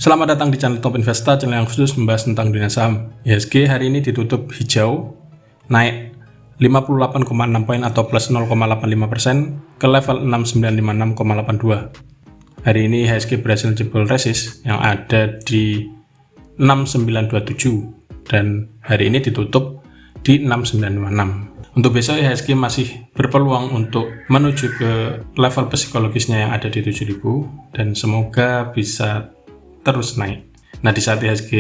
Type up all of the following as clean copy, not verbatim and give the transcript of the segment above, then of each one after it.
Selamat datang di channel Top Investa, channel yang khusus membahas tentang dunia saham. IHSG hari ini ditutup hijau, naik 58,6 poin atau plus 0,85% ke level 6956,82. Hari ini IHSG berhasil jebol resist yang ada di 6927 dan hari ini ditutup di 6956. Untuk besok IHSG masih berpeluang untuk menuju ke level psikologisnya yang ada di 7000 dan semoga bisa terus naik. Nah, di saat IHSG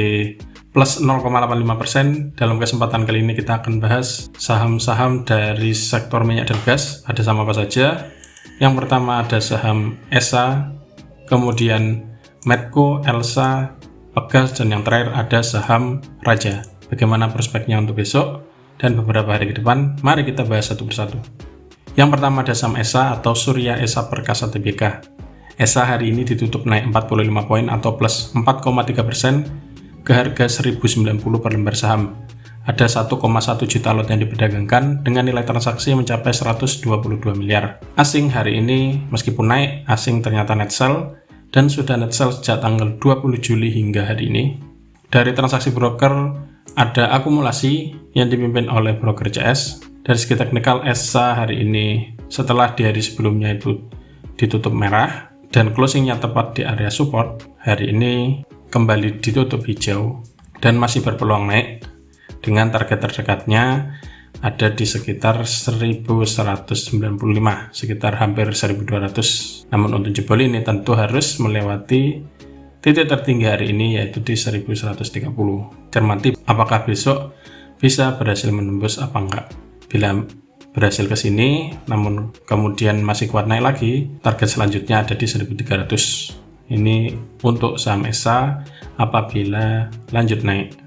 plus 0,85%, dalam kesempatan kali ini kita akan bahas saham-saham dari sektor minyak dan gas. Ada saham apa saja? Yang pertama ada saham ESA, kemudian Medco, Elsa, Pegas, dan yang terakhir ada saham Raja. Bagaimana prospeknya untuk besok dan beberapa hari ke depan? Mari kita bahas satu persatu. Yang pertama ada saham ESA atau Surya Esa Perkasa Tbk. ESA hari ini ditutup naik 45 poin atau plus 4,3% ke harga 1090 per lembar saham. Ada 1,1 juta lot yang diperdagangkan dengan nilai transaksi mencapai 122 miliar. Asing hari ini meskipun naik, asing ternyata net sell dan sudah net sell sejak tanggal 20 Juli hingga hari ini. Dari transaksi broker ada akumulasi yang dipimpin oleh broker CS. Dari segi teknikal, ESA hari ini setelah di hari sebelumnya itu ditutup merah dan closingnya tepat di area support, hari ini kembali ditutup hijau dan masih berpeluang naik dengan target terdekatnya ada di sekitar 1195, sekitar hampir 1200. Namun untuk jebol ini tentu harus melewati titik tertinggi hari ini yaitu di 1130. Cermati apakah besok bisa berhasil menembus apa enggak. Bila berhasil ke sini, namun kemudian masih kuat naik lagi, target selanjutnya ada di 1300. Ini untuk saham ESA apabila lanjut naik.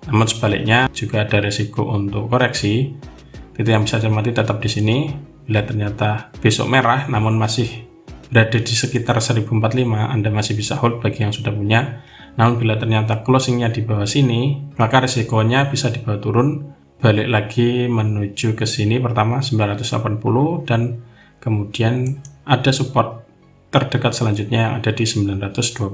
Namun sebaliknya juga ada resiko untuk koreksi. Titik yang bisa cermati tetap di sini. Bila ternyata besok merah, namun masih berada di sekitar 1045, Anda masih bisa hold bagi yang sudah punya. Namun bila ternyata closingnya di bawah sini, maka resikonya bisa dibawa turun. Balik lagi menuju ke sini, pertama 980 dan kemudian ada support terdekat selanjutnya yang ada di 925.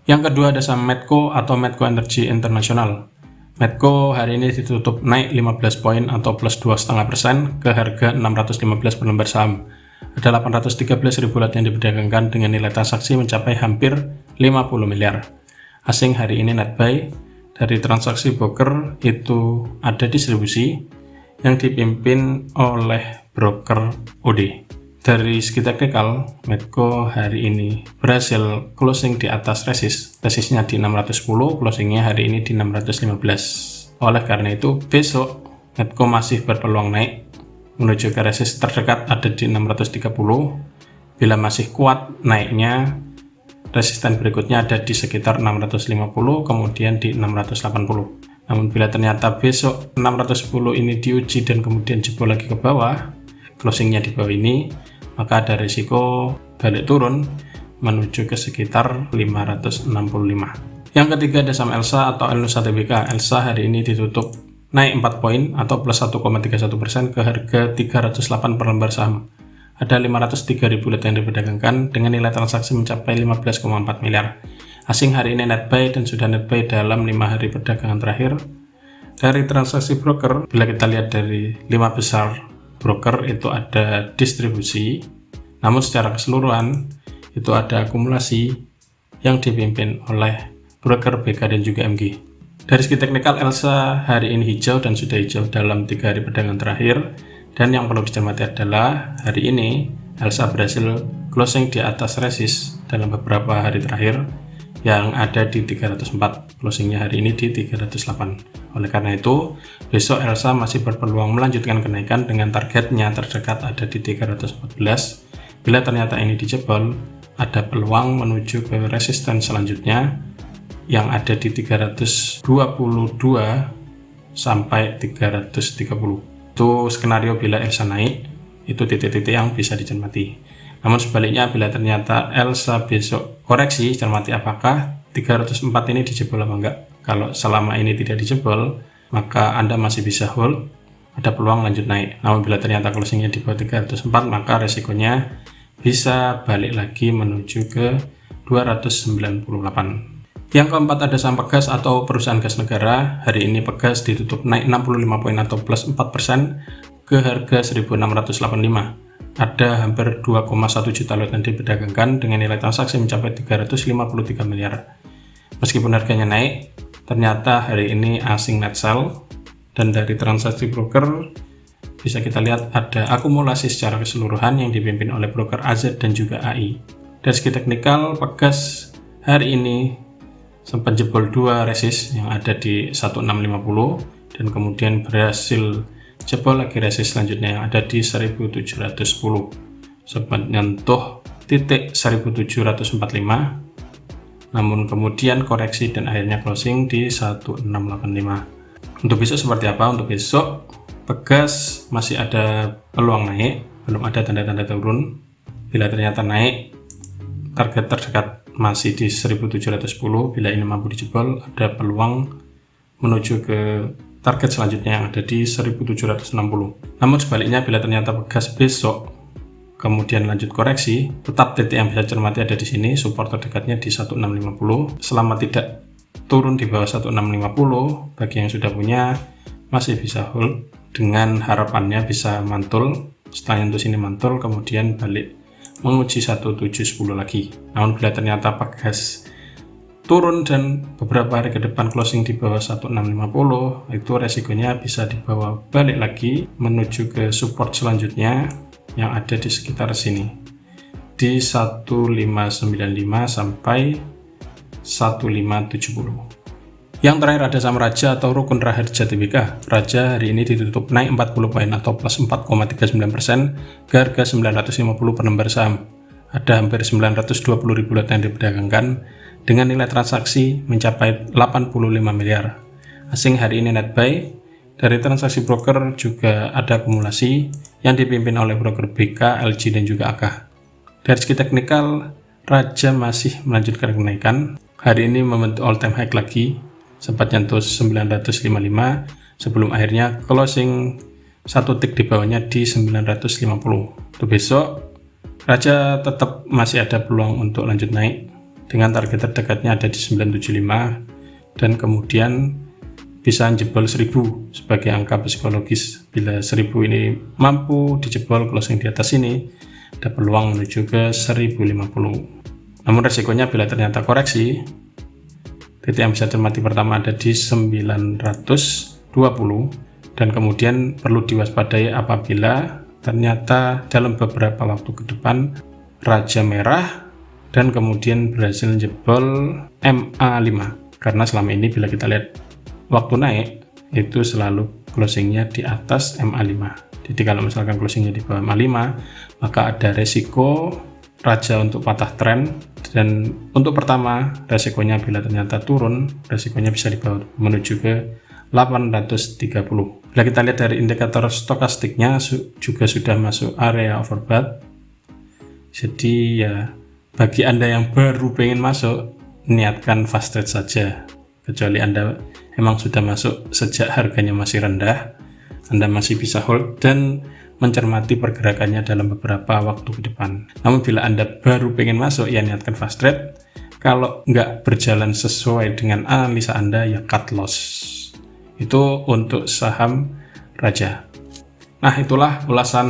Yang kedua ada saham Medco atau Medco Energy International. Medco hari ini ditutup naik 15 poin atau plus 2,5% ke harga 615 per lembar saham. Ada 813 ribu lot yang diperdagangkan dengan nilai transaksi mencapai hampir 50 miliar. Asing hari ini net buy. Dari transaksi broker itu ada distribusi yang dipimpin oleh broker OD. Dari segi teknikal, Medco hari ini berhasil closing di atas resistnya di 610, closingnya hari ini di 615. Oleh karena itu, besok Medco masih berpeluang naik menuju ke resist terdekat ada di 630. Bila masih kuat naiknya, resisten berikutnya ada di sekitar 650, kemudian di 680. Namun bila ternyata besok 610 ini diuji dan kemudian jebol lagi ke bawah, closingnya di bawah ini, maka ada risiko balik turun menuju ke sekitar 565. Yang ketiga ada saham Elsa atau Elnusa Tbk. Elsa hari ini ditutup naik 4 poin atau plus 1,31% ke harga 308 per lembar saham. Ada 503 ribu lot yang diperdagangkan dengan nilai transaksi mencapai 15,4 miliar. Asing hari ini net buy dan sudah net buy dalam 5 hari perdagangan terakhir. Dari transaksi broker, bila kita lihat dari 5 besar broker itu ada distribusi, namun secara keseluruhan itu ada akumulasi yang dipimpin oleh broker BK dan juga MG. Dari segi teknikal, Elsa hari ini hijau dan sudah hijau dalam 3 hari perdagangan terakhir. Dan yang perlu dicermati adalah hari ini Elsa berhasil closing di atas resist dalam beberapa hari terakhir yang ada di 304, closingnya hari ini di 308. Oleh karena itu besok Elsa masih berpeluang melanjutkan kenaikan dengan targetnya terdekat ada di 314. Bila ternyata ini dijebol, ada peluang menuju ke resisten selanjutnya yang ada di 322 sampai 330. Itu skenario bila Elsa naik, itu titik-titik yang bisa dicermati. Namun sebaliknya bila ternyata Elsa besok koreksi, cermati apakah 304 ini dijebol apa enggak. Kalau selama ini tidak dijebol, maka Anda masih bisa hold, ada peluang lanjut naik. Namun bila ternyata closingnya di bawah 304, maka resikonya bisa balik lagi menuju ke 298. Yang keempat ada saham Pegas atau perusahaan gas negara. Hari ini Pegas ditutup naik 65 poin atau plus 4% ke harga 1685. Ada hampir 2,1 juta lot yang diperdagangkan dengan nilai transaksi mencapai 353 miliar. Meskipun harganya naik, ternyata hari ini asing net sell, dan dari transaksi broker bisa kita lihat ada akumulasi secara keseluruhan yang dipimpin oleh broker AZ dan juga AI. Dari segi teknikal, Pegas hari ini sempat jebol dua resist yang ada di 1650 dan kemudian berhasil jebol lagi resist selanjutnya yang ada di 1710, sempat nyentuh titik 1745, namun kemudian koreksi dan akhirnya closing di 1685. Untuk besok seperti apa? Untuk besok Pegas masih ada peluang naik, belum ada tanda-tanda turun. Bila ternyata naik, target terdekat masih di 1710. Bila ini mampu dijebol, ada peluang menuju ke target selanjutnya yang ada di 1760. Namun sebaliknya, bila ternyata Pegas besok kemudian lanjut koreksi, tetap titik yang bisa cermati ada di sini, support terdekatnya di 1650. Selama tidak turun di bawah 1650, bagi yang sudah punya masih bisa hold dengan harapannya bisa mantul. Setelah nyentuh sini mantul, kemudian balik menguji 1710 lagi. Namun bila ternyata Pegas turun dan beberapa hari ke depan closing di bawah 1650, itu resikonya bisa dibawa balik lagi menuju ke support selanjutnya yang ada di sekitar sini di 1595 sampai 1570. Yang terakhir ada saham Raja atau Rukun Raharja Tbk. Raja hari ini ditutup naik 40 poin atau plus 4,39% ke harga 950 per lembar saham. Ada hampir 920 ribu lot yang diperdagangkan dengan nilai transaksi mencapai 85 miliar. Asing hari ini net buy. Dari transaksi broker juga ada akumulasi yang dipimpin oleh broker BK, LG dan juga AK. Dari segi teknikal, Raja masih melanjutkan kenaikan. Hari ini membentuk all time high lagi, sempat nyentuh 955 sebelum akhirnya closing satu tick di bawahnya di 950. Untuk besok, Raja tetap masih ada peluang untuk lanjut naik dengan target terdekatnya ada di 975 dan kemudian bisa jebol 1000 sebagai angka psikologis. Bila 1000 ini mampu dijebol closing di atas ini, ada peluang menuju ke 1050. Namun resikonya bila ternyata koreksi, titik yang bisa cermati pertama ada di 920 dan kemudian perlu diwaspadai apabila ternyata dalam beberapa waktu ke depan Raja merah dan kemudian berhasil jebol MA5, karena selama ini bila kita lihat waktu naik itu selalu closingnya di atas MA5. Jadi kalau misalkan closingnya di bawah MA5, maka ada resiko Raja untuk patah tren. Dan untuk pertama, resikonya bila ternyata turun, resikonya bisa dibawa menuju ke 830. Bila kita lihat dari indikator stokastiknya juga sudah masuk area overbought. Jadi ya bagi Anda yang baru pengen masuk, niatkan fast trade saja. Kecuali Anda memang sudah masuk sejak harganya masih rendah, Anda masih bisa hold dan mencermati pergerakannya dalam beberapa waktu ke depan. Namun bila Anda baru pengen masuk, ya niatkan fast trade. Kalau nggak berjalan sesuai dengan analisa Anda, ya cut loss. Itu untuk saham Raja. Nah, itulah ulasan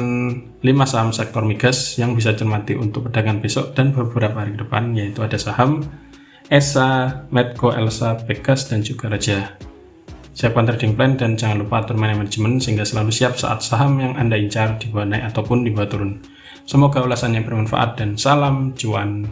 5 saham sektor migas yang bisa cermati untuk perdagangan besok dan beberapa hari ke depan, yaitu ada saham ESA, Medco, Elsa, Pegas, dan juga Raja. Siapkan trading plan dan jangan lupa atur manajemen sehingga selalu siap saat saham yang Anda incar di bawah naik ataupun di bawah turun. Semoga ulasannya bermanfaat dan salam cuan.